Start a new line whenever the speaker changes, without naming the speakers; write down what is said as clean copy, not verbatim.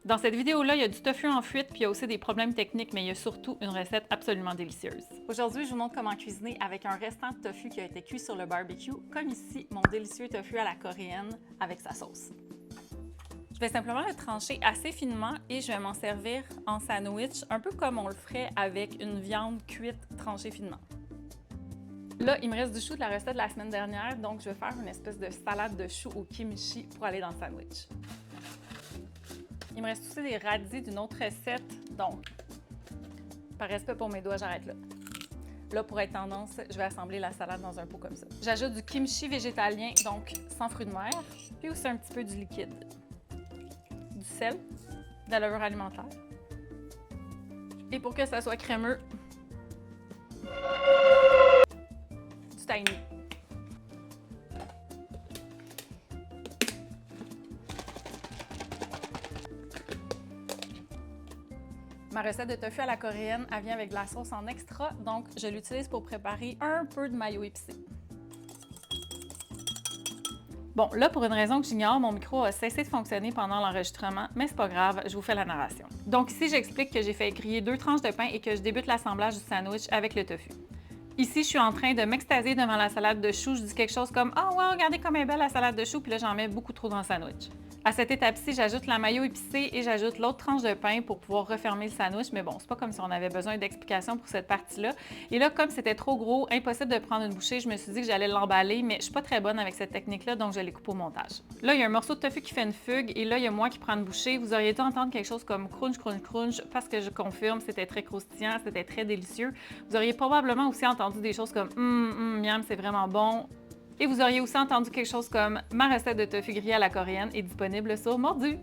Dans cette vidéo-là, il y a du tofu en fuite, puis il y a aussi des problèmes techniques, mais il y a surtout une recette absolument délicieuse. Aujourd'hui, je vous montre comment cuisiner avec un restant de tofu qui a été cuit sur le barbecue, comme ici, mon délicieux tofu à la coréenne avec sa sauce. Je vais simplement le trancher assez finement et je vais m'en servir en sandwich, un peu comme on le ferait avec une viande cuite tranchée finement. Là, il me reste du chou de la recette de la semaine dernière, donc je vais faire une espèce de salade de chou au kimchi pour aller dans le sandwich. Il me reste aussi des radis d'une autre recette, donc par respect pour mes doigts, j'arrête là. Là, pour être tendance, je vais assembler la salade dans un pot comme ça. J'ajoute du kimchi végétalien, donc sans fruits de mer, puis aussi un petit peu du liquide. Du sel, de la levure alimentaire. Et pour que ça soit crémeux, du tahini. Ma recette de tofu à la coréenne, elle vient avec de la sauce en extra, donc je l'utilise pour préparer un peu de mayo épicé. Bon, là, pour une raison que j'ignore, mon micro a cessé de fonctionner pendant l'enregistrement, mais c'est pas grave, je vous fais la narration. Donc ici, j'explique que j'ai fait griller 2 tranches de pain et que je débute l'assemblage du sandwich avec le tofu. Ici, je suis en train de m'extasier devant la salade de choux. Je dis quelque chose comme « Oh wow, regardez comme elle est belle la salade de choux », puis là, j'en mets beaucoup trop dans le sandwich. À cette étape-ci, j'ajoute la mayo épicée et j'ajoute l'autre tranche de pain pour pouvoir refermer le sandwich. Mais bon, c'est pas comme si on avait besoin d'explications pour cette partie-là. Et là, comme c'était trop gros, impossible de prendre une bouchée, je me suis dit que j'allais l'emballer, mais je suis pas très bonne avec cette technique-là, donc je les coupe au montage. Là, il y a un morceau de tofu qui fait une fugue et là, il y a moi qui prends une bouchée. Vous auriez dû entendre quelque chose comme crunch, crunch, crunch, parce que je confirme, c'était très croustillant, c'était très délicieux. Vous auriez probablement aussi entendu des choses comme miam, c'est vraiment bon. Et vous auriez aussi entendu quelque chose comme « Ma recette de tofu grillé à la coréenne est disponible sur Mordu ».